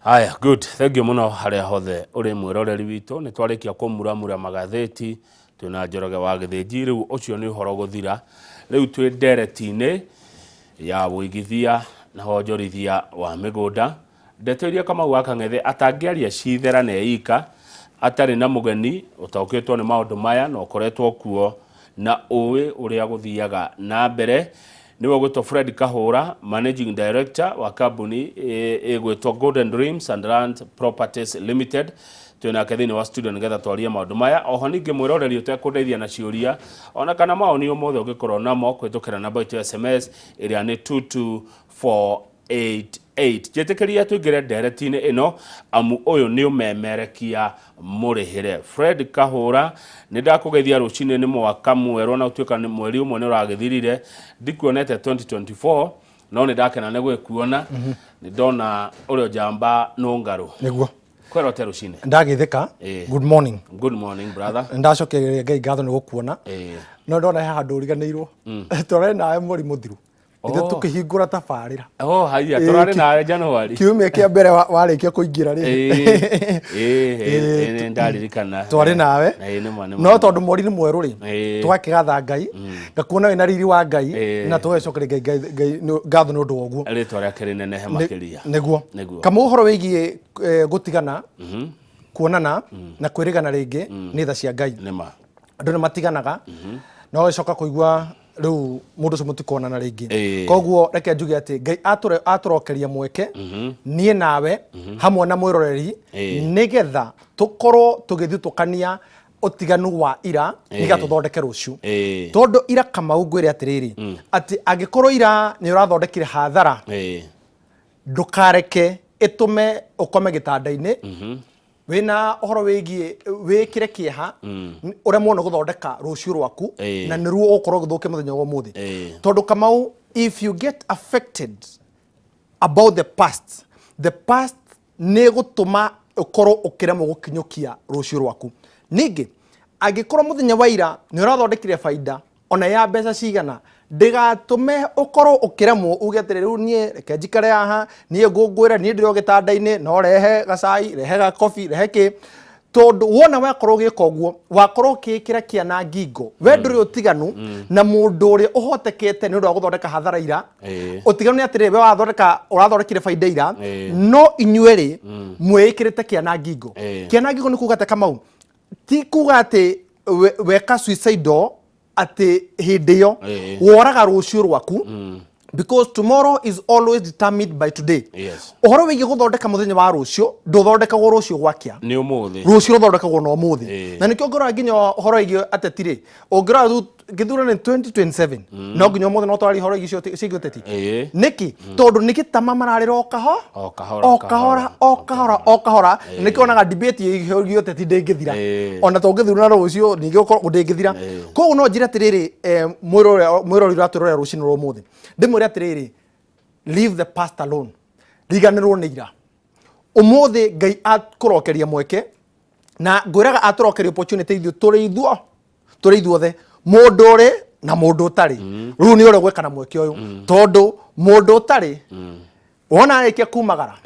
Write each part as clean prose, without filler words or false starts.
Haya, good. Thank you muno haria hothe uri mwiroreri witu ni twarikia kumuramura magatheti twina Njoroge wa Githĩnji riu ucio ni uhoro guthira riu twi ndereti-ini ya ũigithia na wonjorithia wa mĩgũnda. Ndeto iria Kamau wa Kang'ethe atangiaria cithera na eika atari na mugeni utaukitwo ni maundu maya na ukoretwo kuo na uwi uria guthiaga na mbere niwe gwitwo Fred Kahura, Managing Director wa kambuni gwitwo Golden Dreams and Land Properties Limited. Twina kethini wa studio nigetha twarie maundu maya. Oho ningi mwiroreri utekundeithia na ciuria ona kana maoni o mothe ungikorwo namo kwitukira namba itu SMS iria ni 22488. Jetikiria tuingire ndereti-ini ino amu uyu ni umemerekia murihire. Fred Kahura nindakugeithia rucini ni mwaka mwerũ na utuika ni mweri umwe ni uragithirire ndikuonete 2024 no ni ndakena ni gwikuona ni ndona urio jamba nungaru niguo kwero te rucini ndagithika. Good morning. Good morning brother. Ndacokereria Ngai ngatho ni gukuona no ndona handu uriganiirwo tore nawe muri muthiru ithu tukihingura tabarira haya turare nawe January kiumia kia mbere warikia kuingira ri ndaririkana twari nawe no tondu mweri ni mweru ri twakigatha Ngai ngakuona wina riri wa Ngai na tũgecokeria Ngai ngatho ni undu wa guo ritwa ria kirinenehe makiria niguo Kamau uhoro wigie gutigana kuonana na kwirigana ringi ni tha cia Ngai andu ni matiganaga no gecoka kuigua riu mundu ucio mutikuonana ringi koguo reke njuge ati Ngai aturokeria mweke nie nawe hamwe na mwiroreri nigetha tukorwo tugithitũkania utiganu wa ira niga tuthondeke ruciu tondu ira Kamau ngwire atiriri ati angikorwo ira ni urathondekire hathara ndukareke itume ukome gitanda-ini wina uhoro wigie wikire kieha uria muno guthondeka ruciu rwaku na niruo ukorwo guthuke muthenya wa muthi tondu Kamau, if you get affected about the past ni gutuma ukorwo ukiremwo gukinyukia ruciu rwaku. Ningi angikorwo muthenya wa ira ni urathondekire faida ona ya mbeca cigana ndigatume ukorwo ukiremwo uge atiri riu nie reke njikare haha nie ngungwira nie ndiro gitanda-ini no rehe gacai rehe ga coffee rehe ki tondu wona wakorwo gika uguo wakorwo kikira kiana ngingo we nduri utiganu na mundu uri uhotekete ni undu wa guthondeka hathara ira utiganu ni atiri we urathondekire faida ira no inyueri mwikirite kiana ngingo ni kuga ati Kamau ti kuga ati weka suicidal ati hindi yo woraga ruciu rwaku because tomorrow is always determined by today. Uhoro wigi guthondeka muthenya wa ruciu nduthondekagwo ruciu gwakia ni umuthi ruciu ruthondekagwo no umuthi na nikio ngora nginya uhoro wigi atetire ungira githurano 2027 no nginya umuthi no twari uhoro wigi cio uteti niki tondu niki tama mararira o kahora nikio naga debate igi uteti ndingithira ona tongithurana ruciu ningi ukorwo ndingithira koguo no njira atiriri mwirori raturora rucini ro umuthi ndimwira atiriri leave the past alone riganirwo ni ira umuthi Ngai akurokeria mweke na ngwiraga aturokeria opportunity ithu turi ithuothe mundu uri na mundu utari riu ni uri gweka na mweke uyu tondu mundu utari wona arikia kumagara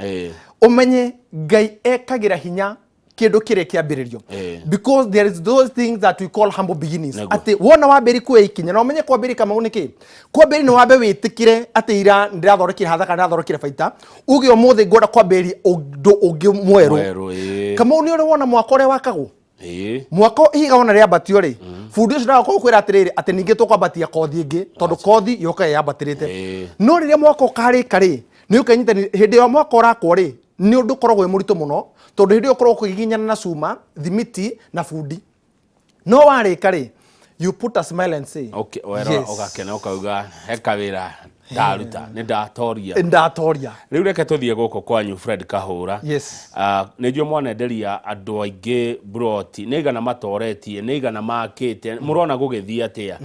umenye Ngai ekagira hinya kindu kire kiambiririo because there is those things that we call humble beginnings ati wona wambiri kwikinya na umenye kwambiri Kamau niki kwambiri ni wambe witikire ati ira ndirathondekire hathaka ndirathondekire faita uge umuthi ngwenda kwambiri undu ungi mweru Kamau ni uri wona mwaka uria wakagwo mwaka higa wona ria batio ri fundi ucio ndako kwira atiriri ati ningi tukwambatia kothi ingi tondu kothi yoka yambatirite no riria mwaka ukarika ri ni ukanyita hindi ya mwaka urakwo ri ni undu korogwe murito muno tondu hindi ukorwo kugiginyana na cuma thimiti na fundi no warika ri you put a smile and say okay wera ogakena ukauga heka wira ndaruta ni ndatoria riu reke tuthie guko kwanyu Fred Kahura ni njuo mwanenderia andu aingi broti ni igana matoretie ni igana makite murona gugithia atia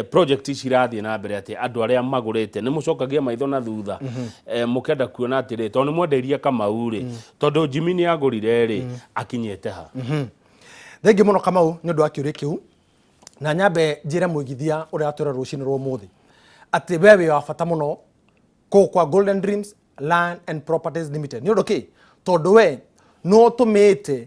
project icirathie na mbere atia andu aria magurite ni mucokagia maitho na thutha mukenda kuona atiri tondu mwenderia Kamau ri tondu Jimmy ni agurire ri akinyete ha thengi muno Kamau ni undu wa kiuria kiu na nyambe njire muigithia uria atura rucini ro muthi ati wewe wa bata muno kwa Golden Dreams Land and Properties Limited nĩ ũndũ kĩ tondũ we no tũmĩte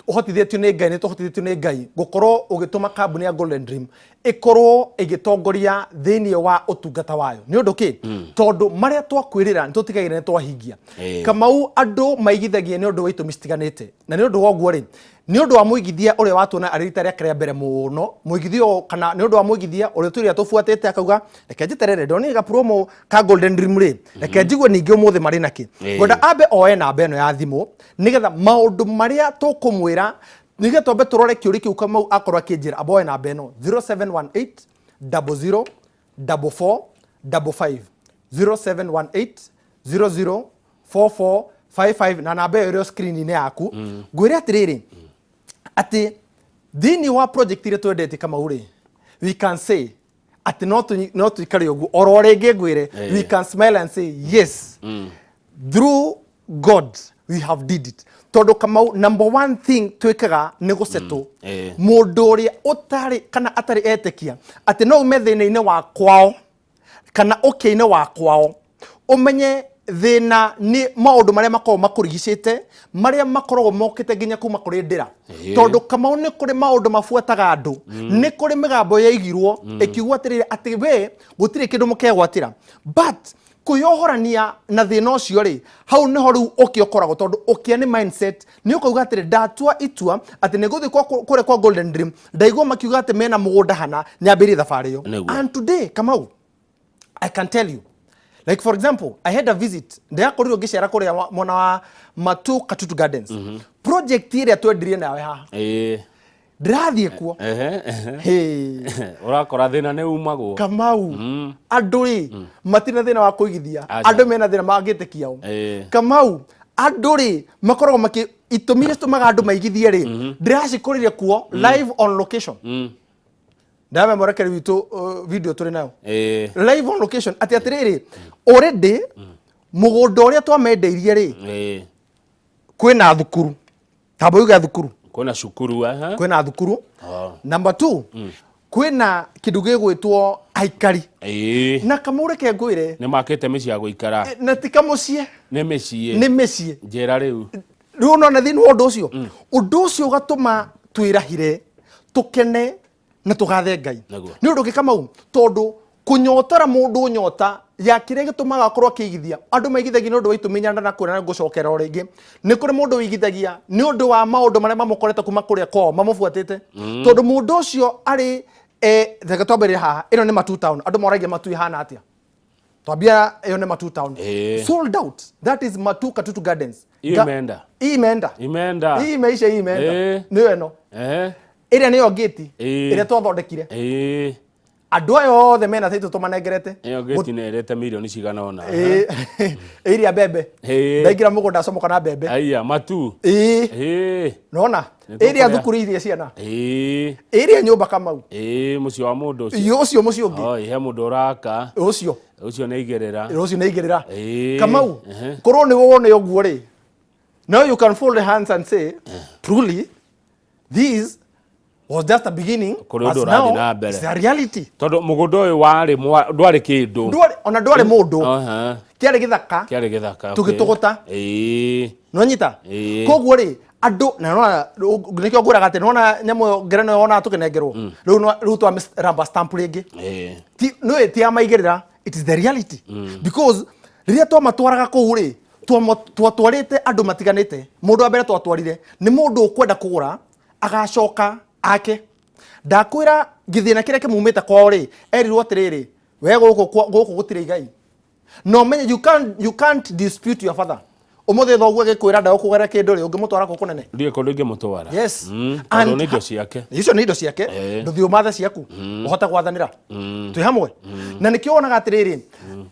ũhotithĩtio nĩ Ngai nĩ tũhotithĩtio nĩ Ngai gũkorwo ũgĩtũma kambuni ya Golden Dream ĩkorwo ĩgĩtongoria thĩinĩ wa ũtungata wayo nĩ ũndũ kĩ tondũ marĩa twakwĩrĩra nĩ tũtigagĩrĩra nĩ twahingia Kamau andũ maigithagia nĩ ũndũ wa itũmi citiganĩte na nĩ ũndũ wa ũguo rĩ nĩ ũndũ wa mũigithia ũrĩa watuona arĩ rita rĩake rĩa mbere mũno mũigithia kana nĩ ũndũ wa mũigithia ũrĩa tũrĩa tũbuatĩte akauga reke njeterere ndonire ga promo ka Golden Dream rĩ reke njigue ningĩ ũmũthĩ marĩ nakĩ ngwenda ambe oe namba ĩno ya thimũ nĩgetha maũndũ marĩa tũkũmwĩra nĩgetha twambe tũrore kĩũria kĩu Kamau akorwo akĩnjĩra ambe oe namba ĩno 0718 00 44 55 0718 00 44 55 na namba ĩyo screen-inĩ yaku ngwĩre atĩrĩrĩ ati thĩinĩ wa project ĩrĩa twendete Kamau rĩ we can say ati no tuikare ũguo oro rĩngĩ ngwĩre we can smile and say yes through God we have did it tondũ Kamau number one thing twĩkaga nĩ gũsettle mũndũ ũrĩa ũtarĩ kana atarĩ etĩkia ati no ume thĩna-inĩ wa kwao kana ũkĩa-inĩ wa kwao ũmenye thĩna nĩ maũndũ marĩa makoragwo makũrigicĩte marĩa makoragwo mokĩte nginya kuma kũrĩ ndĩra tondũ Kamau nĩ kũrĩ maũndũ mabuataga andũ nĩ kũrĩ mĩgambo yaigirwo ĩkiuga atĩrĩrĩ atĩ we gũtirĩ kĩndũ mũkegwatĩra but kwĩyohorania na thĩna ũcio rĩ hau nĩho rĩu ũkĩa ũkoragwo tondũ ũkĩa nĩ mindset nĩ ũkauga atĩrĩ ndatua itua atĩ nĩ gũthiĩ kũrĩa kwa Golden Dream ndaigua makiuga atĩ mena mũgũnda hana nĩ ambĩrĩrie thabarĩ ĩyo and today Kamau I can tell you like for example I had a visit ndakorirwo ngĩcera kũrĩa mwena wa Matu Katutu Gardens project ĩrĩa twendirie nawe haha ndirathiĩ kuo ũrakora thĩna nĩ umagwo Kamau andũ rĩ matina thĩna wa kũigithia andũ mena thĩna mangĩtĩkia Kamau andũ rĩ makoragwo itũmi iria citũmaga andũ maigithie rĩ ndiracikũrĩria kuo live on location ndawe morekeri witũ video tũrĩ nayo live on location ati atĩrĩrĩ already mũgũnda ũrĩa twamendeirie rĩ kwĩna thukuru tambo yuga thukuru kwĩna cukuru kwĩna thukuru number 2 kwĩna kĩndũ gĩgwĩtwo aikari na Kamau reke ngwĩre nĩ makĩte mĩciĩ ya gũikara na ti kamũciĩ nĩ mĩciĩ njĩra rĩu nona thĩinĩ wa ũndũ ũcio ũgatũma twĩrahire tũkene na tũgathe Ngai nĩ ũndũ ũngĩ Kamau tondũ kũnyotara mũndũ nyota ya kĩrĩa gĩtũmaga akorwo akĩigithia andũ maigithagia nĩ ũndũ wa itũmi nyanda na kũrĩa ngũcokera o rĩngĩ nĩ kũrĩ mũndũ wĩigithagia nĩ ũndũ wa maũndũ marĩa mamũkorete kuma kũrĩa kwao mamũbuatĩte tondũ mũndũ ũcio arĩ reke twambĩrĩrie haha ĩno nĩ Matu Town andũ moragia Matu ihana atĩa twambia ĩyo nĩ Matu Town sold out that is Matu Katutu Gardens imeenda imeisha nĩyo ĩno ĩrĩa nĩyo gate ĩrĩa twathondekire andũ ayo othe mena taitũ tũmanengerete ĩyo gate nĩ ĩrĩte mirioni cigana ona ĩrĩa mbembe ndaingĩra mũgũnda acomoka na mbembe aiya Matu nona ĩrĩa thukuru iria ciana ĩrĩa nyũmba Kamau mũciĩ wa mũndũ ũcio mũciĩ ũngĩ he mũndũ ũraka ũcio nĩ igĩrĩra Kamau korwo nĩ wone ũguo rĩ now you can fold the hands and say truly this was just a beginning but now it's a reality tondũ mũgũnda ũyũ ndwarĩ kĩndũ ona ndwarĩ mũndũ kĩarĩ gĩthaka tũgĩtũgũta no nyita koguo rĩ andũ na nona nĩkĩo ngũraga atĩ nona nyamũ ngerenwa yona tũkĩnengerwo rĩu twa rubber stamp rĩngĩ no ti amaigĩrĩra it is the reality because rĩrĩa twamatwaraga kũu rĩ twatwarĩte andũ matiganĩte mũndũ wa mbere twatwarire nĩ mũndũ ũkwenda kũgũra agacoka ake ndakwĩra gĩthĩna kĩrĩa kĩmumĩte kwao rĩ erirwo atĩrĩrĩ we gũkũ gũtirĩ Ngai no menye you can't dispute your father ũmũthĩ thoguo gĩkwĩra ndagũkũgera kĩndũ rĩ ũngĩmũtwara kũ kũnene ndiĩ kũndũ ingĩmũtwara yes and nĩ indo ciake icio nĩ indo ciake ndũthiĩ ũmathe ciaku ũhote gwathanĩra twĩ hamwe na nĩkĩo wonaga atĩrĩrĩ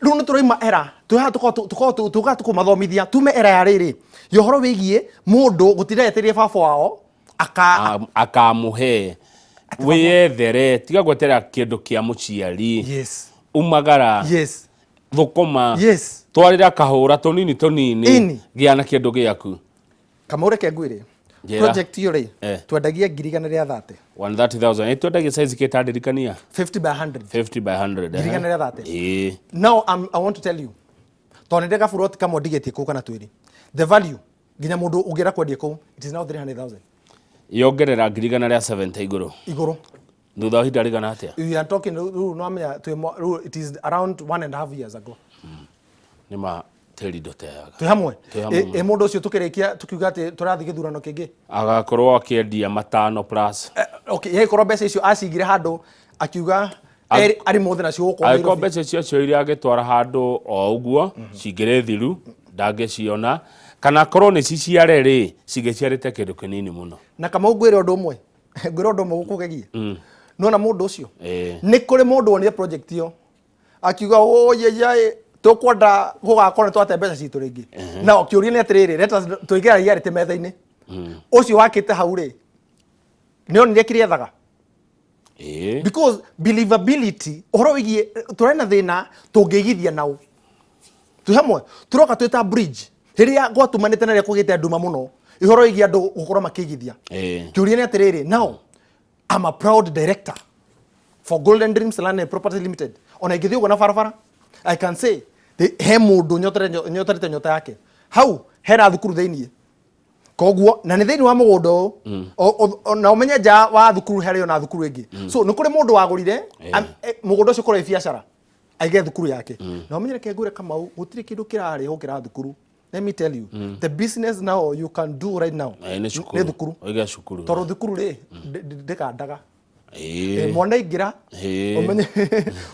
rĩu nĩ tũroima era tũkaga tũkũmathomithia tume era ya rĩrĩ yohoro wĩgiĩ mũndũ gũtinda etereire baba wao akamũhe wĩyethere tiga gweterera kĩndũ kĩa mũciari umagara thũkũma twarĩra kahũra tũnini gĩa na kĩndũ gĩaku Kamau reke ngwĩre project iyo rĩ twendagia 130,000 130,000 twendagia size kĩtandirikania 50 by 100 50 by 100 130 now I want to tell you to ndeka buroti kamwe ndigeti kũ kana twĩrĩ the value nginya mũndũ ũngĩra kwendia kũ it is now 300,000 yongerera ngirigana rĩa 70 igũrũ thutha wa ihinda rĩigana atĩa we are talking no amenya it is around 1.5 years ago nĩma tĩri ndũteaga twĩ hamwe mũndũ ũcio tũkĩrĩkia tukiuga atĩ tũrathiĩ gĩthurano kĩngĩ agakorwo akĩendia 5 plus okay yeye korwo mbeca icio acigire handũ akiuga ari mothe nacio gũkũ Nairobi mbeca icio iria agĩtwara handũ o ũguo cingĩrĩ thiru ndangĩciona kana korwo nĩ ciciare rĩ cigĩciarĩte kĩndũ kĩnini mũno na kama ũngwĩre ũndũ ũmwe gũkũgegie nona mũndũ ũcio nĩ kũrĩ mũndũ wonire project ĩyo akiuga oyeyai tũkwenda gũgakorwo twate mbeca citũ rĩngĩ na kĩũria nĩ atĩrĩrĩ leta tũigĩra igarĩte metha-inĩ ũcio wakĩte hau rĩ nĩ onire kĩrĩa ethaga because believability ũhoro wĩgiĩ tũrĩ na thĩna tũngĩigithia nao twĩ hamwe tũroka twĩta bridge rĩrĩa gwatumanĩte na rĩrĩa kũgĩte nduma mũno ũhoro wĩgiĩ andũ gũkorwo makĩigithia kĩũria nĩ atĩrĩrĩ now I'm a proud director for Golden Dreams Land and Property Limited ona ingĩthiĩ ũguo na barabara I can say he mũndũ nyotarĩte nyota yake hau hena thukuru thĩiniĩ koguo na nĩ thĩinĩ wa mũgũnda ũyũ na ũmenye nja wa thukuru harĩ ona thukuru ĩngĩ so nĩ kũrĩ mũndũ wagũrire mũgũnda ũcio kũrĩ biacara aige thukuru yake na ũmenye reke ngwĩre Kamau gũtirĩ kĩndũ kĩrarĩ gũkĩra thukuru let me tell you the business now you can do right now nĩ thukuru tondũ thukuru rĩ ndĩkandaga mwana ingĩra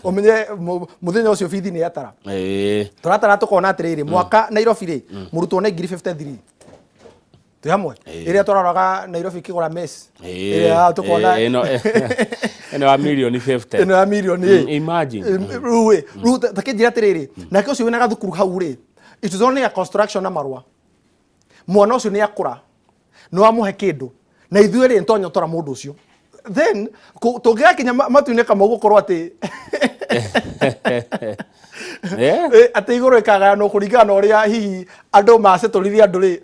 ũmenye mũthenya ũcio bithi nĩ yatara tũratara tũkona atĩrĩrĩ mwaka Nairobi rĩ mũrutwo nĩ 53 twĩ hamwe ĩrĩa tũraroraga Nairobi kĩgũra mess ĩrĩa tũkona ĩno ya milioni 50 ĩno ya milioni imagine rĩu takĩnjĩra atĩrĩrĩ nake ũcio wĩna gathukuru hau rĩ it is only a construction na marũa mwana ũcio nĩ akũra no amũhe kĩndũ na ithuĩ rĩ ntonyotora mũndũ ũcio then tũngĩgakinya matu-inĩ Kamau gũkorwo atĩ atĩ igũrũ ĩkagayanwo kũringana na ũrĩa hihi andũ macetũrithia andũ rĩ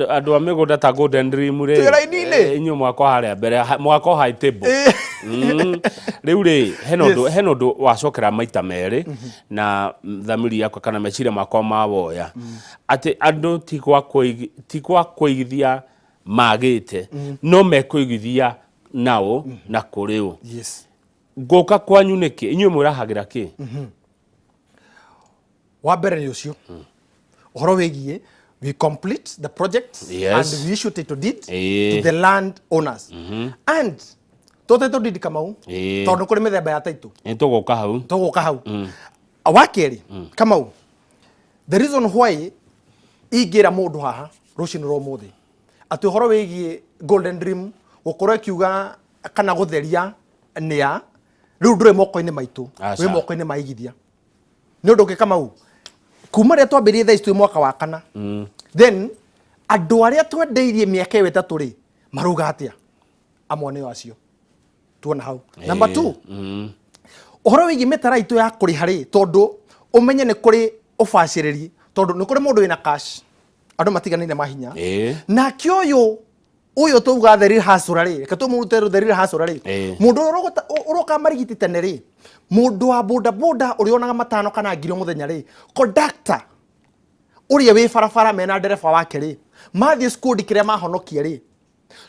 andũ a mĩgũnda ta Golden Dream rĩ inyuĩ mwako harĩa mbere mwako high table rĩu rĩ hena ũndũ wacokera maita merĩ na thamiri yakwa kana meciria makwa ma woya atĩ andũ ti gwa kũigithia magĩte no mekũigithia nao na kũrĩ o ngũka kwanyu nĩkĩ inyuĩ mwĩrahagĩra kĩ wa mbere nĩ ũcio ũhoro wĩgiĩ we complete the project and we issue title deed to the land owners and title deed Kamau tondũ kũrĩ mĩthemba ya title tũgũka hau wa kerĩ Kamau the reason why ingĩra mũndũ haha rũciinĩ rwa ũmũthĩ atĩ ũhoro wĩgiĩ Golden Dream gũkorwo ĩkiuga kana gũtheria nĩa rĩu ndũrĩ moko-inĩ maitũ wĩ moko-inĩ ma igithia nĩ ũndũ ũngĩ Kamau kuma rĩrĩa twambĩrĩirie thaa ici twĩ mwaka wa kana then andũ arĩa twendeirie mĩaka ĩyo ĩtatũ rĩ marauga atĩa amwe nĩo acio tuona hau number 2 ũhoro wĩgiĩ mĩtara itũ ya kũrĩha rĩ tondũ ũmenye nĩ kũrĩ ũbacĩrĩri tondũ nĩ kũrĩ mũndũ wĩna cash andũ matiganĩire mahinya nake ũyũ tuga the real hustler rĩ reke tũmũrute the real hustler rĩ mũndũ ũroka marigiti tene rĩ mũndũ wa boda boda ũrĩa onaga 5 kana 1000 mũthenya rĩ conductor ũrĩa wĩ barabara mena ndereba wake rĩ mathiĩ skudi kĩrĩa mahonokia rĩ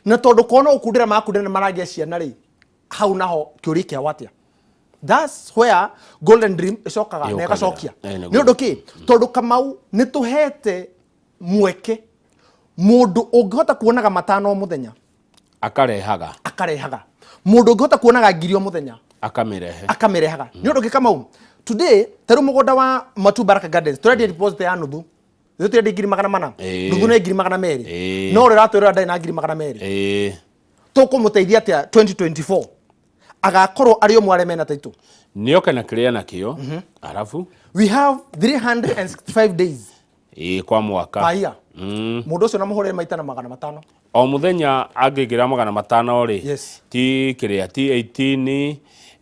na tondũ kona ũkundĩra makundĩra maragĩa ciana rĩ hau naho kĩũria kĩa watia that's where Golden Dream ĩcokaga na ĩgacokia nĩ ũndũ kĩ tondũ Kamau nĩ tũhete mweke mũndũ ũngĩhota kuonaga 5 mũthenya akarehaga mũndũ ũngĩhota kuonaga 1000 mũthenya akamerehaga nĩ ũndũ Kamau today tarũ mũgũnda wa Matu Baraka Gardens tũrendia deposit ya nuthu tũrendia 400,000 nuthu nĩ 200,000 no rĩratwĩra ndai na 200,000 tũkũmũteithia atĩa 2024 agakorwo arĩ o mware mena taitũ nĩoke na kĩrĩa nakĩo arafu we have 365 days kwa mwaka mũndũ ũcio na mũhũrĩre maita na 500 o mũthenya angĩgĩra 500 rĩ ti kĩrĩa ti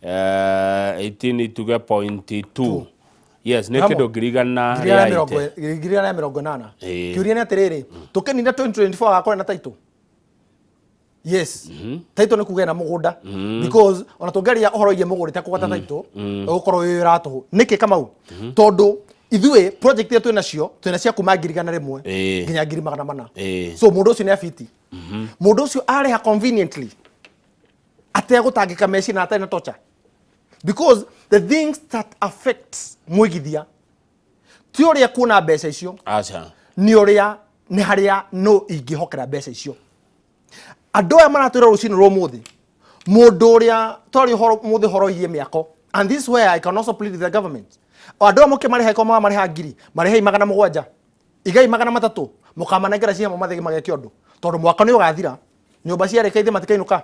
18 tuge 0.2 yes nĩ kĩndũ ngirigana rĩa 80 kĩũria nĩ atĩrĩrĩ tũkĩnina 2024 agakorwo na taitũ yes taitũ nĩ kuga na mũgũnda because ona tũngeria ũhoro wĩgiĩ mũgũnda ta kũgata taitũ ũgũkorwo wĩ ratũ nĩkĩ Kamau tondũ ithuĩ project yetu twĩna cia kuma 100,000 nginya 400,000 so mũndũ ũcio nĩ afiti mũndũ ũcio arĩha conveniently ategũtangĩka meci na atarĩ na torture because the things that affect mũigithia ti ũrĩa kuona mbeca icio nĩ harĩa no ingĩhokera mbeca icio andũ aya maratwĩra rũcinĩ rwa mũthĩ mũndũ ũrĩa twarĩ mũthĩ horo igie mĩako and this is where I can also plead with the government andũ amwe marĩha ikomaga marĩha ngiri marĩha 700 igai 300 mũkamanengera ciamo mathegi mageke ũndũ tondũ mwaka nĩ ũgathira nyũmba ciarĩkaithie matikainũka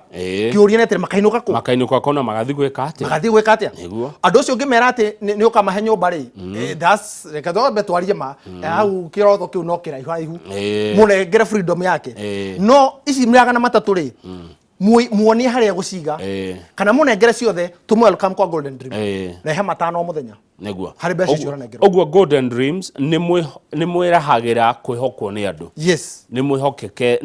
kĩũria nĩ atĩ makainũka kona magathi gwĩka atĩa andũ ũcio ũngĩmera atĩ nĩ ũkamahe nyũmba rĩ reke tũambe twarie ma hau kĩrotho kĩu no kĩraihu mũnengere freedom yake no ici 300 rĩ muonie harĩa gũciga kana mũnengere ciothe tũ welcome kwa Golden Dream rehe 5 o mũthenya nĩguo harĩ mbeca icio ũranengerwo ũguo Golden Dreams nĩ mwĩrahagĩra kwĩhokwo nĩ andũ yes nĩ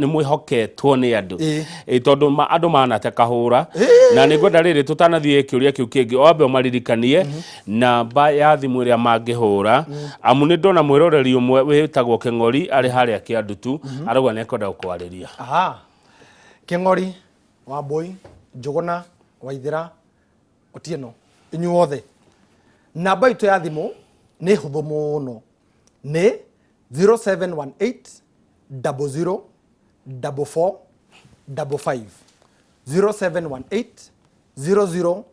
mwĩhoketwo nĩ andũ tondũ andũ manate Kahura na nĩ ngwenda rĩrĩ tũtanathiĩ kĩũria kĩu kĩngĩ wambe ũmaririkanie namba ya thimũ ĩrĩa mangĩhũra amu nĩ ndona mwĩroreri ũmwe wĩtagwo Kĩng'ori arĩ harĩa Kĩandutu arauga nĩ ekwenda gũkwarĩria Kĩng'ori Wambui Njũgũna Waithĩra Otieno inyuothe namba itu ya thimũ nĩ hũthũ mũno nĩ 0718 00 44 55 0718 00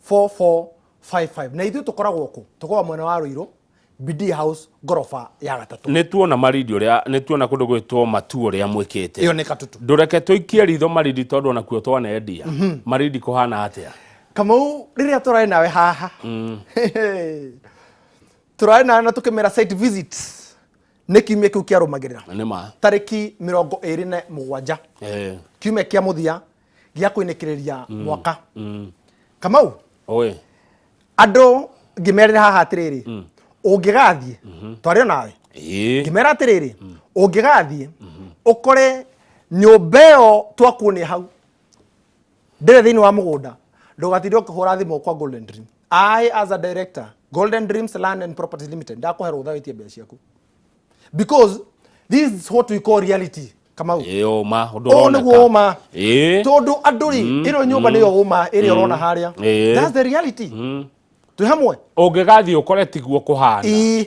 44 55 na ithuĩ tũkoragwo kũ tũkoragwo mwena wa Rũirũ BD House gorofa ya gatatũ nĩ tuona maridi ũrĩa nĩ tuona kũndũ gwĩtwo matu ũrĩa mwĩkĩte iyo nĩ Katutu ndũreke tũikie ritho maridi tondũ nakuo twanendia maridi kũhana atĩa Kamau rĩrĩa tũraĩ nawe haha tũraĩ nawe na tũkĩmera site visit nĩ kiumia kĩu kĩarũmagĩrĩra nĩma tarĩki 27 kiumia kĩa mũthia gĩa kwĩnĩkĩrĩria mwaka Kamau andũ ngĩmerĩra haha atĩrĩrĩ ũngĩgathiĩ twarĩo nawe ngĩmera atĩrĩrĩ ũngĩgathiĩ ũkore nyũmba ĩyo twakuonia hau ndĩrĩ thĩinĩ wa mũgũnda ndũgatinde ũkĩhũra thimũ kwa Golden Dream I as a director Golden Dreams Land and Properties Limited ndakũhe rũtha wĩtie mbeca ciaku because this is what we call reality Kamau nĩguo ũma tondũ andũ rĩ ĩno nyũmba nĩyo ũma ĩrĩa ũrona harĩa that's the reality twĩ hamwe ũngĩgathiĩ ũkore tiguo kũhana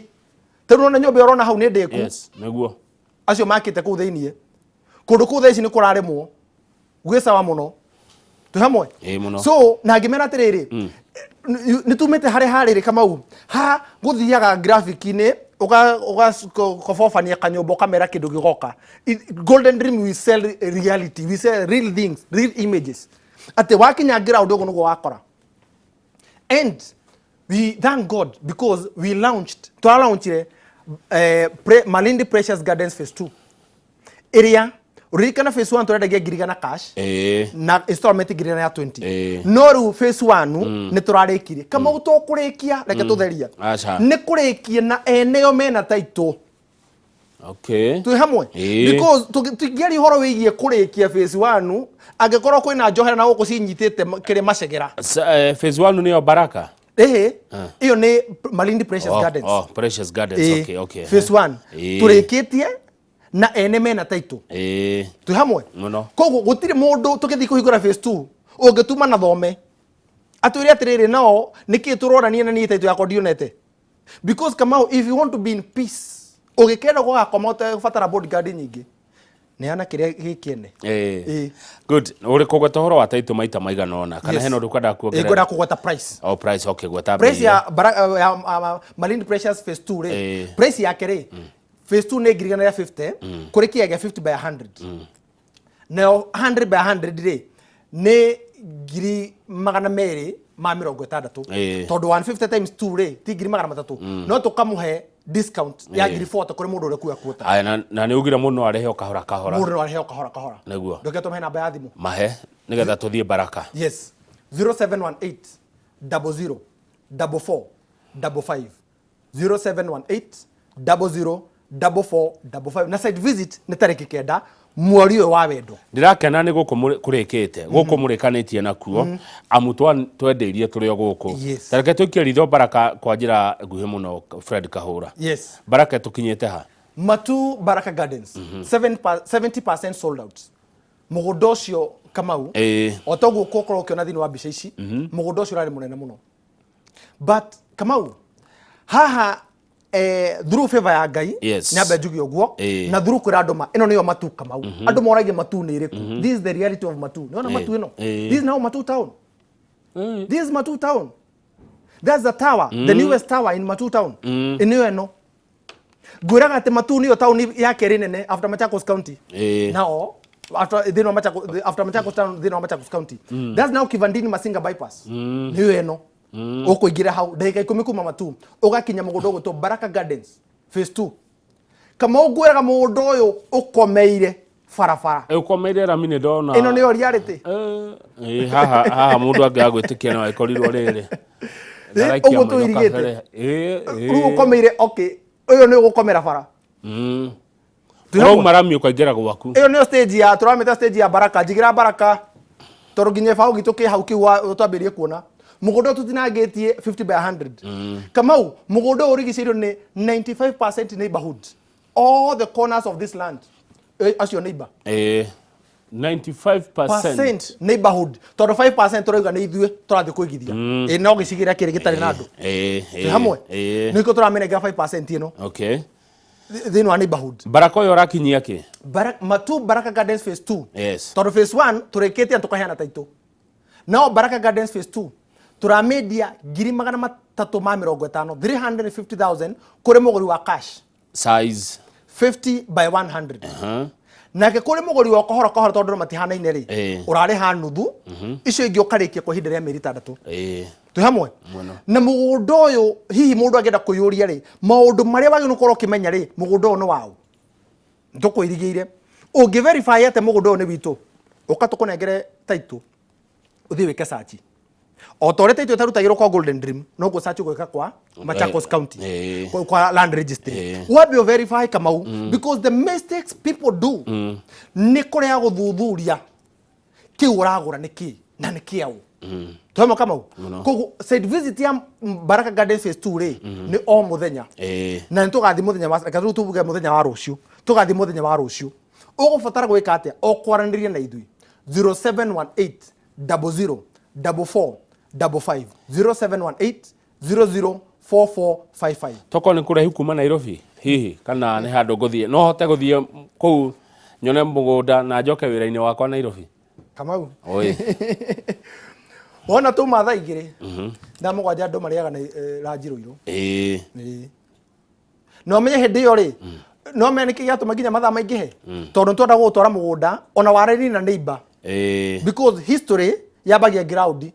tondũ na nyũmba ũrona hau nĩ ndĩku nĩguo acio makĩte kũu thĩinĩ kũndũ kũu thaici nĩ kũrarĩmwo gwĩcawa mũno twĩ hamwe so na ngĩmera atĩrĩrĩ nĩ tumĩte harĩ Kamau ha gũthiaga graphic-inĩ ũgakobobania kanyũmba ũkamera kĩndũ gĩgoka Golden Dream we sell reality we sell real things real images atĩ wakinya ground ũguo nĩguo wakora and we thank God because we launched Malindi Precious Gardens phase 2 area Urikana phase 1 tũrendagia ngirigana cash na installment ngirigana ya 20 no rĩu phase 1 nĩ tũrarĩkirie kama ũtokũrĩkia reke tũtheria nĩ kũrĩkia na eneo mena title twĩ hamwe because tũngĩaria ũhoro wĩgiĩ kũrĩkia phase 1 angĩkorwo kwĩna njohera na gũkũ cinyitĩte kĩrĩ macegera phase 1 nĩyo Baraka iyo nĩ Malindi Precious Gardens Precious Gardens okay phase 1 tũrĩkĩtie na ene mena title twĩ hamwe koguo gũtirĩ mũndũ tũgĩthiĩ kũhingũra phase 2 ũngĩtuma na thome atwĩre atĩrĩrĩ nao nĩkĩ tũronania na niĩ title yakwa ndionete because Kamau if you want to be in peace ũgĩkenda gũgakoma ũtegũbatara bodyguard nyingĩ neana kĩrĩa gĩkĩene good ũrĩ kũgweta ũhoro wa title maita maigana ona kana hena ũndũ kwenda kuongerera ngwenda kũgweta price price okay gweta price ya Malindi Precious phase 2 rĩ price yake rĩ phase 2 nĩ ngirigana ya 50 kũrĩ kĩaga 50 by 100 now 100 by 100 rĩ nĩ ngiri 260 tondũ 150 times 2 rĩ ti ngiri 300 no tũkamũhe discount ya ngiri 40 kũrĩ mũndũ ũrĩa kuya kuota aya na nĩ ugire mũno arehe o kahora mũndũ arehe o kahora nĩguo ndoke tũmhe namba ya thimũ mahe nĩgetha tũthiĩ Baraka yes 0718 00 44 55 0718 00 4455 na site visit nĩ tarĩki 9 mweri ũyũ wa wendo. Ndirakena nĩ gũkũ kũrĩkĩte gũkũ mũrĩkanĩtie nakuo amu twendeirie tũrĩ o gũkũ. Tareke tũikie ritho Baraka kwa njĩra nguhĩ mũno Fred Kahura. Baraka tũkinyĩte ha? Matu Baraka Gardens 70% sold out. Mũgũnda ũcio Kamau o toguo ũkorwo ũkĩona thĩinĩ wa mbica ici mũgũnda ũcio ũrarĩ mũnene mũno. But Kamau haha through favor ya Ngai nyambe njuge ũguo na through kwĩra andũ ĩno nĩyo Matu Kamau. Andũ moragia Matu nĩ ĩrĩkũ. This is the reality of Matu. Nĩona Matu ĩno. This is now Matu town. This is Matu town. That's the tower, the newest tower in Matu town. Ĩno ĩno. Ngwĩraga atĩ Matu nĩyo town ya kerĩ nene after Machakos County. Now after Machakos town thĩinĩ wa Machakos County. That's now Kivandini Masinga bypass. Nĩyo ĩno. Ũkũingĩra hau ndagĩka 10 kuma Matu ũgakinya mũgũnda ũgwĩtwo Baraka Gardens phase 2. Kama ũngwĩraga mũgũnda ũyũ ũkomeire barabara. Ũkomeire rami nĩ ndona. Ĩno nĩyo reality. Haha mũndũ angĩagwĩtĩkia no ĩkorirwo rĩrĩ. Ũguo tũirigĩte. Rĩu ũkomeire okay. Ũyũ nĩ ũgũkomera bara. Tũrauma rami ũkaingĩra gwaku. Ĩyo nĩyo stage ya tũramĩta stage ya Baraka. Njigĩra Baraka tondũ nginya baũ gitũ kĩ hau kĩu twambĩrĩrie kuona. Mũgũnda tũtinangĩtie 50 by 100. Kamau mũgũnda ũrigicĩirio nĩ 95% neighborhood. All the corners of this land as your neighbor. 95% neighborhood. Tondũ 5% tũrauga nĩ ithuĩ tũrathiĩ kũigithia. No gĩcigĩrĩra kĩrĩ gĩtarĩ na andũ. Hamwe. Nĩkĩo tũramĩnengera 5% ĩno. Okay. Thĩinĩ wa neighborhood. Baraka ũyũ ũrakinyia kĩ? Matu Baraka Gardens phase 2. Tondũ phase 1 tũrĩkĩtie tũkaheana taitũ. Now Baraka Gardens phase 2 tũramendia 350,000 350,000 kũrĩ mũgũri wa cash size 50 by 100. Nake kũrĩ mũgũri wa kahora tondũ matihanaine rĩ ũrarĩha nuthu icio ingĩ ũkarĩkia kwa ihinda rĩa mĩeri 6. Twĩ hamwe na mũgũnda ũyũ hihi mũndũ angĩenda kũiyũria rĩ maũndũ marĩa wagĩrĩirwo gũkorwo ũkĩmenya rĩ mũgũnda ũyũ nĩ wao tũkũirigĩire ũngĩ verify atĩ mũgũnda ũyũ nĩ witũ ũka tũkũnengere taitũ ũthiĩ wĩke search. O ta ũrĩa taitũ ĩtarutagĩrwo kwa Golden Dream no gũ search gwĩka kwa Machakos County kwa land registry. Wambe o verify Kamau because the mistakes people do nĩ kũrĩa gũthuthuria kĩu ũragũra nĩ kĩ na nĩ kĩaũ. Twema Kamau koguo site visit ya Baraka Gardens phase 2 rĩ nĩ o mũthenya na nĩ tũgathiĩ mũthenya wa rĩu tuge mũthenya wa rũciũ tũgathiĩ mũthenya wa rũciũ ũgũbatara gwĩka atĩa o kwaranĩria na ithuĩ 0718 00 44 55 0718 004455. Toko nĩ kũraihu kuma Nairobi hihi kana nĩ handũ ngũthiĩ no hote gũthiĩ kũu nyone mũgũnda na njoke wĩra-inĩ wakwa Nairobi? Kamau wona tuma thaa igĩrĩ na mũgwanja andũ marĩaga na ranji rũirũ. No menye hĩndĩ ĩyo rĩ no menye nĩkĩ gĩatũma nginya mathaa maingĩhe tondũ twenda gũtwara mũgũnda ona warĩri na neighbor because history yambagia ground.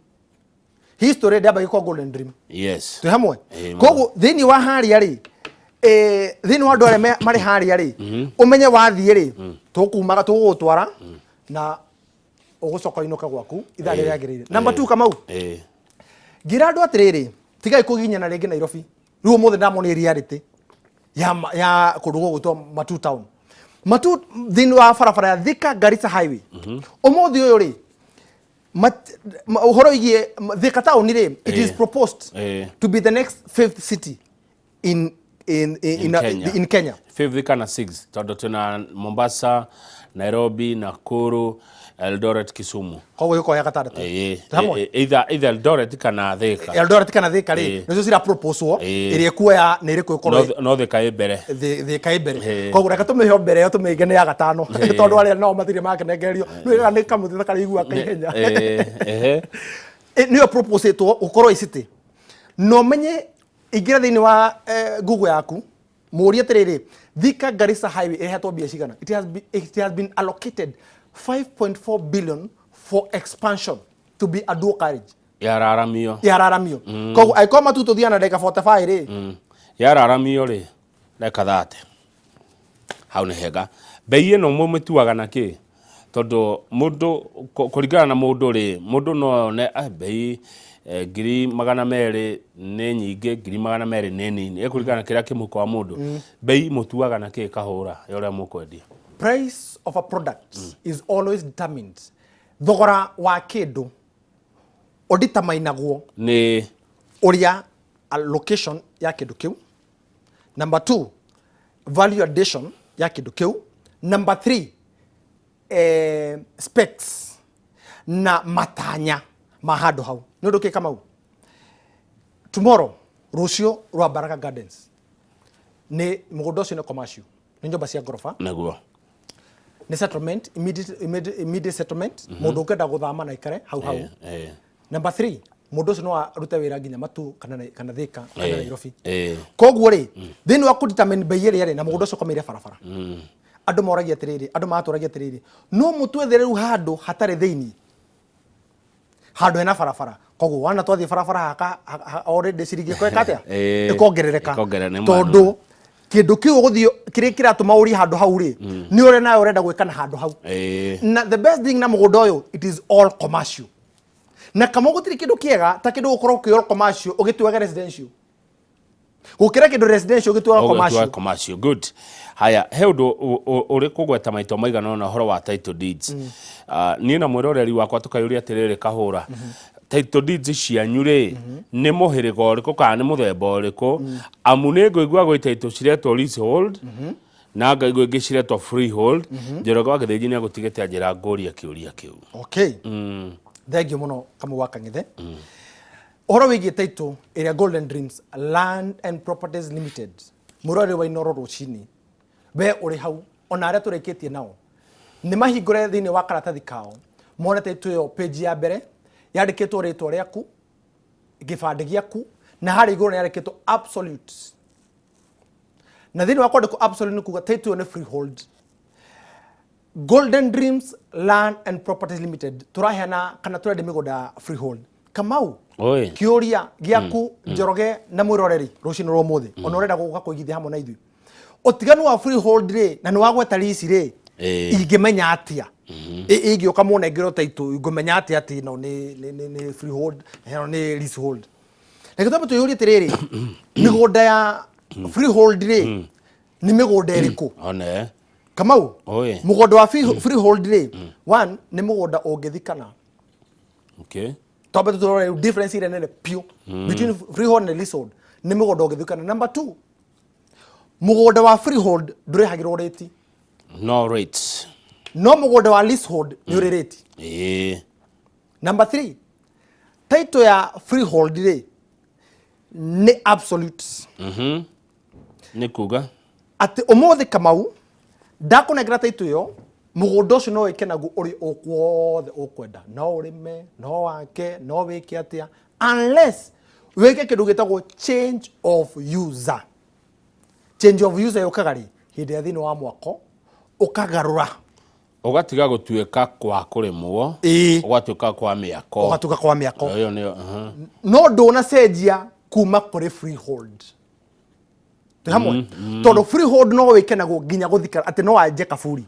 History ndambagia kwa Golden Dream. Twĩ hamwe koguo thĩinĩ wa harĩa rĩ thĩinĩ wa andũ arĩa marĩ harĩa rĩ ũmenye wathiĩ rĩ tũkumaga tũgũgũtwara na ũgũcoka inũka gwaku ithaa rĩrĩa rĩagĩrĩire. Number 2 Kamau ngira andũ atĩrĩrĩ tigai kũginyana rĩngĩ Nairobi rĩu ũmũthĩ ndamonire reality ya kũndũ gũgwĩtwo Matu town. Matu thĩinĩ wa barabara ya Thika Garissa highway ũmũthĩ ũyũ rĩ ũhoro igie Thika town rĩ it is proposed to be the next 5th city in Kenya. 5th kana 6th tondũ tuna Mombasa, Nairobi, Nakuru, Eldoret, Kisumu. Koguo yuko ya gatandatũ. Either Eldoret kana Thika. Eldoret kana Thika rĩ nĩcio cira proposal ĩrĩa kuoya nĩ ĩrĩkũ ĩkorwo no Thika ĩ mbere. Thika ĩ mbere. Koguo reka tũmĩhe mbere yo tũmĩige ya gatano tondũ arĩa no matirĩ makenengerio nĩ kamũthĩ karaigua kaihenya. Nĩyo proposal ũkorwo iciti no menye ingĩra thĩinĩ wa Google yaku mũũrie atĩrĩrĩ Thika Garissa highway ĩhetwo mbia cigana. It has been allocated 5.4 billion for expansion to be a dual carriage. Yararamio. Koguo aiko Matu tũthiana ndagĩka 45 rĩ yararamio rĩ ndagĩka 30 hau nĩ hega. Bei ĩno mũmĩtuaga na kĩ tondũ mũndũ kũringana na mũndũ rĩ mũndũ no one bei ngiri magana merĩ nĩ nyingĩ, ngiri magana merĩ nĩ nini, ĩkũringana kĩrĩa kĩmũhuko wa mũndũ. Bei mũtuaga na kĩ kahũra ya ũrĩa mũkwendia? Price of a product is always determined. Thogora wa kĩndũ ũdeterminagwo nĩ ũrĩa location ya kĩndũ kĩu. Number 2, value addition ya kĩndũ kĩu. Number 3, specs na matanya ma handũ hau. Nĩ ũndũ kĩ Kamau? Tomorrow, rũciũ rwa Baraka Gardens nĩ mũgũnda ũcio nĩ commercial, nĩ nyũmba cia ngoroba. Naguo Nĩ settlement, immediate settlement, mũndũ ũngĩenda gũthama na ikare hau hau. Number 3, mũndũ ũcio no arute wĩra nginya Matu kana Thika kana Nairobi. Koguo rĩ, thĩinĩ wa kũdetermine bei ĩrĩa rĩ na mũgũnda ũcio ũkomeire barabara. Andũ moragia atĩrĩrĩ, andũ matũragia atĩrĩrĩ, no mũtwethere rĩu handũ hatarĩ thĩinĩ, handũ hena barabara. Koguo wana twathiĩ barabara haka already ciringi kweka atĩa ĩkongerereka, tondũ kĩndũ kĩu ũgũthiĩ kĩrĩa kĩratũma ũri handũ hau rĩ nĩ ũrĩa nawe ũrenda gwĩka na handũ hau. Na the best thing na mũgũnda ũyũ, it is all commercial. Na kama gũtirĩ kĩndũ kĩega ta kĩndũ gũkorwo kĩ all commercial ũgĩtuaga residential, gũkĩra kĩndũ residential ũgĩtuaga commercial. Good. Haya, he ũndũ ũrĩ kũgweta maitho maigana ũna ũhoro wa title deeds. Niĩ na mwĩroreri wakwa tũkayũria atĩrĩrĩ Kahũra, title deeds cianyu rĩ nĩ mũhĩrĩga ũrĩkũ kana nĩ mũthemba ũrĩkũ? Amu nĩ ngũigua gwĩ title ciretwo leasehold na ngaigua ingĩ ciretwo freehold. Njoroge wa Gĩthĩnji nĩ agũtigĩte anjĩra ngũria kĩũria kĩu. Okay. Thengiũ mũno Kamau wa Kang'ethe. Ũhoro wĩgiĩ title ĩrĩa Golden Dreams Land and Properties Limited, mũrori wa Inoro rũcinĩ, we ũrĩ hau ona arĩa tũrĩkĩtie nao nĩ mahingũre thĩinĩ wa karatathi kao mone title ĩyo page ya mbere yandĩkĩtwo rĩtwa rĩaku, gĩbandĩ gĩaku, na harĩ igũrũ nĩ yandĩkĩtwo absolute. Na thĩinĩ wa kwandĩkwo absolute nĩ kuga title ĩyo nĩ freehold. Golden Dreams Land and Properties Limited tũraheana kana tũrendia mĩgũnda freehold. Kamau, kĩũria gĩaku Njoroge na mwĩroreri rũcinĩ rwa ũmũthĩ, ona ũrenda gũka kũigithia hamwe na ithuĩ, ũtiganu wa freehold rĩ na nĩ wagweta lease rĩ, ingĩmenya atĩa ingĩũka mũnengerwo title ingĩmenya atĩa atĩ no nĩ freehold no nĩ leasehold? Na gĩtũmi tũyũrie atĩrĩrĩ, mĩgũnda ya freehold rĩ nĩ mĩgũnda ĩrĩkũ? One Kamau, mũgũnda wa freehold rĩ, one nĩ mũgũnda ũngĩthikana. Okay. Tobe tu difference ire nene pure between freehold and leasehold nĩ mũgũnda ũngĩthikana. Number 2, mũgũnda wa freehold ndũrĩhagĩrwo rate. No rates. No mũgũnda wa leasehold nĩ ũrĩ rate. Number 3, title ya freehold rĩ nĩ absolute. Nĩ kuga atĩ ũmũthĩ Kamau ndakũnengera title ĩyo, mũgũnda ũcio no wĩke naguo ũrĩ ũkwothe ũkwenda, no ũrĩme, no wake, no wĩke atĩa, unless wĩke kĩndũ gĩtagwo change of user. Change of user yũkaga rĩ hĩndĩ ya thĩinĩ wa mwako ũkagarũra, ũgatiga gũtuĩka kwa kũrĩmwo, ũgatuĩka kwa mĩako, ũgatuĩka kwa mĩako. Ĩyo nĩyo No ndũnacenjia kuma kũrĩ freehold. Hamwe tondũ freehold no wĩke naguo nginya gũthikana atĩ no wanjie kaburi.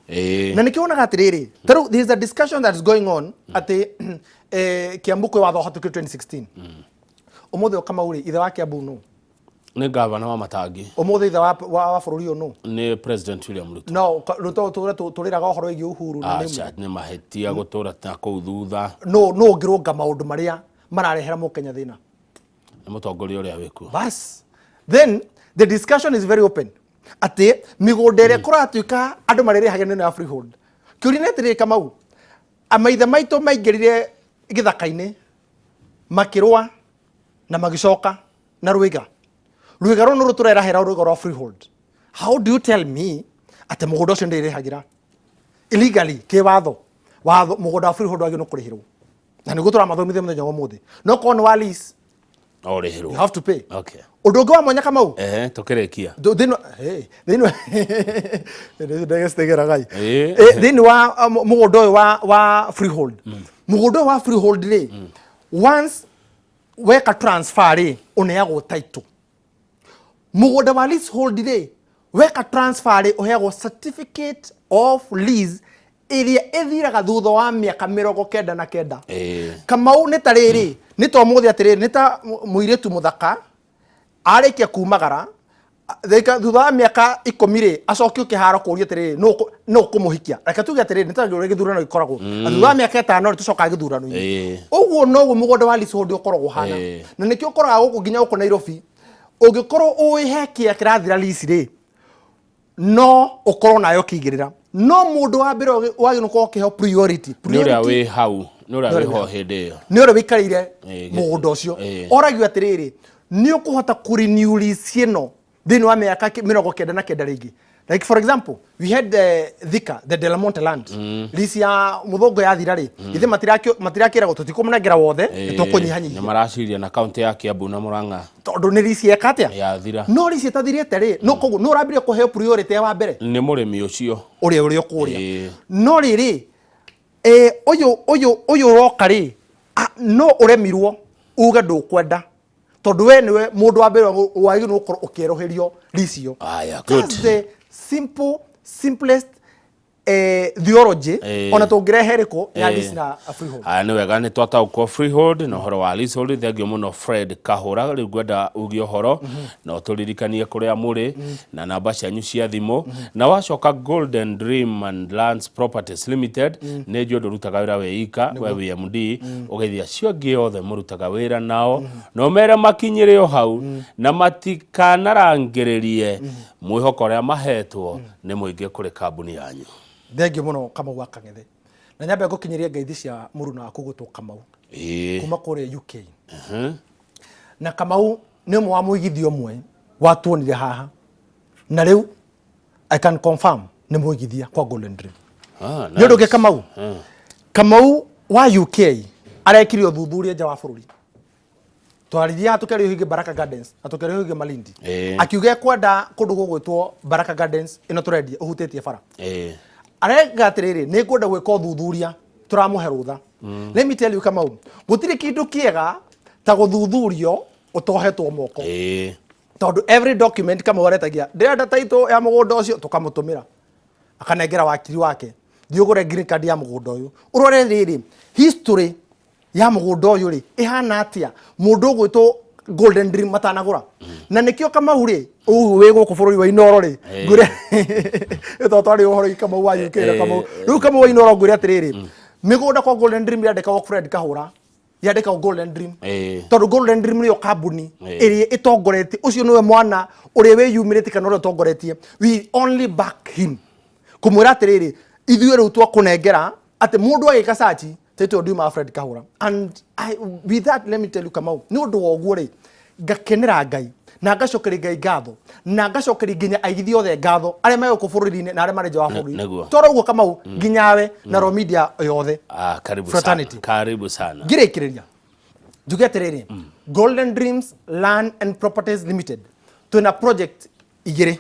Na nĩkĩo wonaga atĩrĩrĩ, tarĩu there is a discussion that is going on atĩ Kiambu kwĩ watho ũhatũkĩtwo 2016. Ũmũthĩ Kamau rĩ, ithe wa Kiambu no nĩ gavana wa Matangi, ũmũthĩ ithe wa bũrũri ũyũ no nĩ President William Ruto. No tũrĩraga ũhoro wĩgiĩ Uhuru nĩ mahĩtia gũtũra ta kũu thutha. No ũngĩrũnga maũndũ marĩa mararehera mũkenya thĩna nĩ mũtongoria ũrĩa wĩkuo. Bas, then the discussion is very open. Atĩ mĩgũnda ĩrĩa kũratuĩka andũ marĩrĩhagia nĩ ya freehold. Kĩũria nĩ atĩrĩrĩ Kamau, amaithe maitũ maingĩrire gĩthaka-inĩ makĩrũa na magĩcoka na rũiga rũiga rũu tũrerahĩra rũiga rwa freehold. How do you tell me atĩ mũgũnda ũcio ndĩrĩhagĩra illegally kĩwatho watho mũgũnda wa freehold wagĩrĩirwo kũrĩhĩrwo? Na nĩguo tũramathomithia mũthenya wa ũmũthĩ. No korwo nĩ wa lease ũrĩhĩrwo, you have to pay. Okay. Ũndũ ũngĩ wa mwanya Kamau, tũkĩrĩkia thĩinĩ wa mũgũnda ũyũ wa freehold, mũgũnda ũyũ wa freehold rĩ, once weka transfer rĩ ũneagwo title. Mũgũnda wa leasehold rĩ weka transfer rĩ ũheagwo certificate of lease iria ethiraga thutha wa miaka 99 Kamau nĩ ta rĩrĩ nĩ to mũthĩ atĩrĩrĩ nĩ ta mũirĩtu mũthaka arĩkia kumagara thutha wa miaka 10 rĩ acokio kĩharo kũria atĩrĩrĩ no kũmũhikia reke tuge atĩrĩrĩ nĩ ta gĩthurano gĩkoragwo thutha wa miaka 5 rĩ tũcokaga gĩthurano-inĩ ũguo noguo mũgũnda wa Leasehold ũkoragwo hana na nĩkĩo ũkoraga gũkũ nginya gũkũ Nairobi ũngĩkorwo ũĩ kĩa kĩrathira lease rĩ no ũkorwo nayo kĩigĩrĩra no mũndũ wa mbere wagĩrĩirwo gũkorwo kĩheo priority nĩ ũrĩa wĩ hau nĩ ũrĩa wĩ ho hĩndĩ ĩyo nĩ ũrĩa wĩikarĩire mũgũnda ũcio oragio atĩrĩrĩ nĩ ũkũhota kũrenew lease ĩno thĩinĩ wa mĩaka 99 rĩngĩ like for example we had Thika the Delmonte land lease ya mũthũngũ yathira rĩ ithe matirakĩragwo tũtikũmũnengera wothe nĩtũkũnyihanyihia nĩ maraciria na kaunti ya Kiambu na Murang'a tondũ nĩ lease yeka atĩa yathira no lease ĩtathirĩte rĩ no koguo no ũrambirie kũheo priority ya wa mbere nĩ mũrĩmi ũcio ũrĩa kũrĩa no rĩrĩ ũyũ roka rĩ no ũremirwo uge ndũkwenda tondũ we nĩwe mũndũ wa mbere wagĩrĩirwo gũkorwo ũkĩeroherio lease ĩyo that's the simplest theology ona tũngĩrehe rĩkũ ya lease na freehold nĩ wega nĩ twataũkwo freehold na ũhoro wa leasehold thengio mũno Fred Kahura rĩu ngwenda ugie ũhoro na ũtũririkanie kũrĩa mũrĩ na namba cianyu cia thimũ na wacoka Golden Dream and Lands Properties Limited nĩ njũ ndũrutaga wĩra wĩika we WMD ũgeithia cio ngĩ othe mũrutaga wĩra nao na ũmere makinyĩre o hau na matikanarangĩrĩrie mwĩhoko ũrĩa mahetwo nĩ mũingĩ kũrĩ kambuni yanyu thengio mũno Kamau wa Kang'ethe na nyambe ngũkinyĩria ngeithi cia mũruna waku gũtwo Kamau kuma kũrĩa UK na Kamau nĩ ũmwe wa mũigithia ũmwe watuonire haha na rĩu I can confirm nĩ mũigithia kwa Golden Dream nĩ ũndũ ũngĩ Kamau Kamau wa UK arekire ũthuthuria nja wa bũrũri twarithia tukĩrĩo hinge Baraka Gardens atukĩrĩo hinge Malindi akiuga kwenda kũndũ gũgwĩtwo Baraka Gardens ĩno tũrendia ũhutĩtie bara arega atĩrĩrĩ nĩ ngwenda gwĩka ũthuthuria tũramũhe rũtha let me tell you Kamau gũtirĩ kĩndũ kĩega ta gũthuthurio ũtohetwo moko tondũ every document Kamau aretagia ndĩrenda title ya mũgũnda ũcio tũkamũtũmĩra akanengera wakiri wake thiĩ ũgũre green card ya mũgũnda ũyũ ũrore rĩrĩ history ya mũgũnda ũyũ rĩ ihana atĩa mũndũ ũgwĩtwo Golden Dream matanagũra na nĩkĩo Kamau rĩ wĩ gũkũ bũrũri wa Inoro rĩ ngũre ĩto twarĩ ũhoro Kamau wa UK na Kamau rĩu Kamau wa Inoro ngũre atĩrĩrĩ mĩgũnda kwa Golden Dream yandĩkagwo Fred Kahura yandĩkagwo Golden Dream tondũ Golden Dream nĩyo kambuni ĩrĩa ĩtongoretie ũcio nĩwe mwana ũrĩa wĩyumĩrĩtie kana ũrĩa ũtongoretie we only back him kũmwĩra atĩrĩrĩ ithuĩ rĩu twakũnengera atĩ mũndũ agĩka search Tito Duma Fred Kahura and with that let me tell you Kamau nĩ ũndũ wa ũguo rĩ ngakenera Ngai na ngacokeria Ngai ngatho na ngacokeria nginya aigithia othe ngatho arĩa megũkũ bũrũri-inĩ na arĩa marĩ nja wa bũrũri toro ũguo Kamau nginya we na Ro Media yothe karibu sana ngĩrĩkĩrĩria njuge atĩrĩrĩ Golden Dreams Land and Properties Limited twĩna project igĩrĩ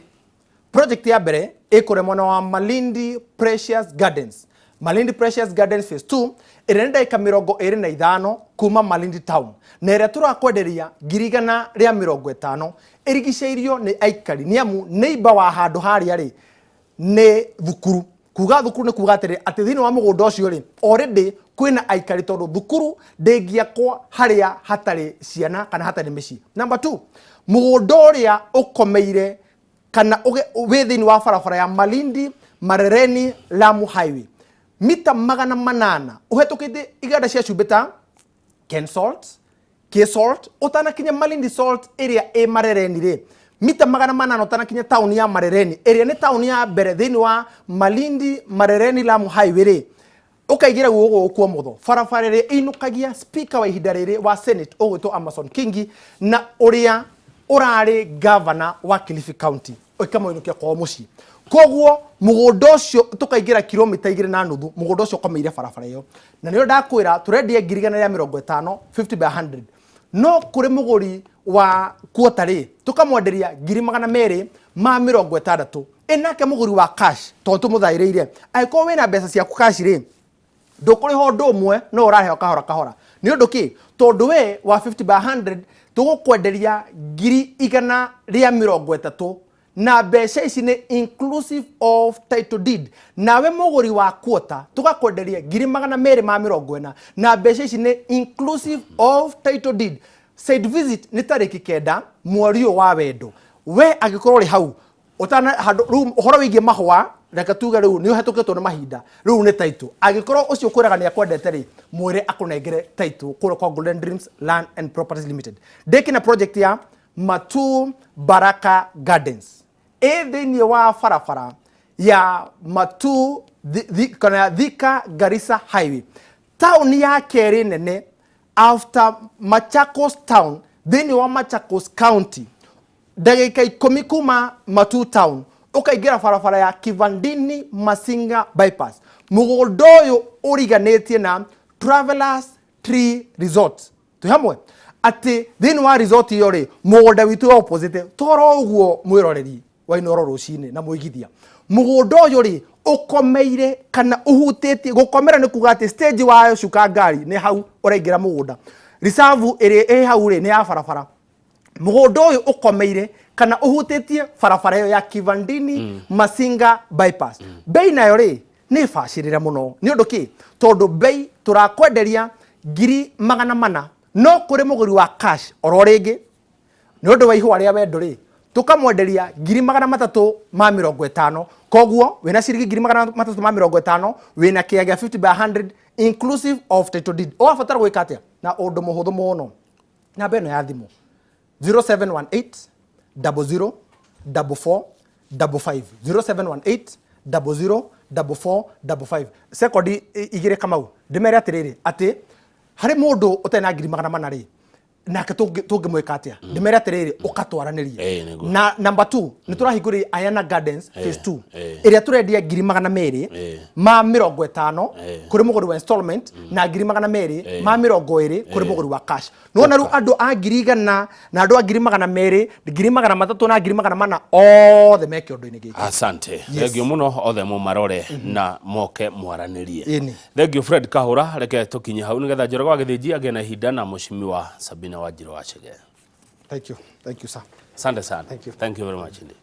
project ya mbere ĩkũrĩa mwena wa Malindi Precious Gardens Malindi Precious Gardens Phase 2 ĩrĩa nĩ ndagĩka 25 kuma Malindi Town na ĩrĩa tũrakwenderia 150 ĩrigicĩirio nĩ aikari nĩ amu neighbor wa handũ harĩa rĩ nĩ thukuru kuga thukuru nĩ kuga atĩrĩ atĩ thĩinĩ wa mũgũnda ũcio rĩ already kwĩna aikari tondũ thukuru ndĩngĩakwo harĩa hatarĩ ciana kana hatarĩ mĩciĩ number 2 mũgũnda ũrĩa ũkomeire kana wĩ thĩinĩ wa barabara ya Malindi Marereni Lamu Highway mita 800 ũhetũkĩte iganda cia cumbĩ ta Ken Salt, K Salt ũtanakinya Malindi Salt ĩrĩa ĩ Marereni rĩ mita 800 ũtanakinya tauni ya Marereni ĩrĩa nĩ tauni ya mbere thĩinĩ wa Malindi Marereni Lamu Highway rĩ ũkaigĩra guo kwa motho barabara ĩrĩa ĩinukagia speaker wa ihinda rĩrĩ wa Senate ũgwĩtwo Amason Kingi na ũrĩa ũrarĩ governor wa Kilifi County ũkamũinukia kwa mũciĩ koguo mũgũnda ũcio tũkaingĩra kilomita 2.5 mũgũnda ũcio ũkomeire barabara ĩyo na nĩyo ndakwĩra tũrendia 150 50 by 100 no kũrĩ mũgũri wa kuota rĩ tũkamwenderia 260 enake mũgũri wa cash tondũ tũmũthaĩrĩire angĩkorwo wĩna mbeca ciaku cash rĩ ndũkũrĩho ũndũ ũmwe no ũraheo kahora kahora nĩ ũndũ kĩ tondũ we wa 50 by 100 tũgũkwenderia 130 na mbeca ici nĩ inclusive of title deed. Nawe mũgũri wa quota tũgakwenderia 240 na mbeca ici nĩ inclusive of title deed. Site visit nĩ tarĩki 9 mweri wa wendo. We angĩkorwo rĩ hau utana rĩu ũhoro wĩgiĩ mahũa reke tuge rĩu nĩ ũhetũkĩtwo nĩ mahinda rĩu nĩ title. Angĩkorwo ũcio kwĩraga nĩ akwendete rĩ mwĩre akũnengere title kũrĩa kwa Golden Dreams Land and Properties Limited. Ndĩkina project ya Matu Baraka Gardens thĩinĩ wa barabara ya Matu kana Thika Garissa Highway. Town ya kerĩ nene after Machakos Town thĩinĩ wa Machakos County. Ndagĩka 10 kuma Matu Town ũkaingĩra barabara ya Kivandini Masinga bypass. Mũgũnda ũyũ ũriganĩtie na Travelers Tree Resort. Tũhamwe atĩ thĩinĩ wa resort iyo rĩ mũgũnda witũ opposite toro ũguo mwĩroreri wa Inoro rũcinĩ na mũigithia. Mũgũnda ũyũ rĩ ũkomeire kana ũhutĩtie gũkomera nĩ kuga atĩ stage wa cuka ngari nĩ hau ũraingĩra mũgũnda. Reserve ĩrĩ hau rĩ nĩ ya barabara. Mũgũnda ũyũ ũkomeire kana ũhutĩtie barabara ĩyo ya Kivandini Masinga bypass. Bei nayo rĩ nĩ bacĩrĩre mũno nĩ ũndũ kĩ tondũ bei tũrakwenderia 400,000 no kũrĩ mũgũri wa cash oro rĩngĩ nĩ ũndũ wa ihũa rĩa wendo rĩ tukamwenderia 350,000. Koguo wĩna ciringi 350,000 wĩna kĩaya 50 by 100 inclusive of title deed. Ũgabatara gwĩka atĩa na ũndũ mũhũthũ mũno. Namba ĩno ya thimũ 0718 00 44 55 0718 00 44 55. Sekondi igĩrĩ Kamau ndĩmere atĩrĩrĩ atĩ harĩ mũndũ ũtarĩ na 400,000 rĩ nake tũngĩmwĩka atĩa ndĩmere atĩrĩrĩ ũkatwaranĩria. Na number 2 nĩ tũrahingũrĩra Ayana Gardens phase 2 ĩrĩa tũrendia 250,000 ma 50 kũrĩ mũgũri wa installment na 220,000 ma 20 kũrĩ mũgũri wa cash. Nona rĩu andũ a 100,000 na andũ a 200,000 200,300 na 200,400 othe meke ũndũ-inĩ gĩkĩ. Asante thengio mũno othe mũmarore na moke mwaranĩrie. Thengio Fred Kahura reke tũkinye hau nĩgetha Njoroge wa Gĩthĩnji agĩe na ihinda na mũcimi wa Sabina Wanjiru wa Chege. Thank you sir. Asante sana. Thank you. Thank you very much indeed.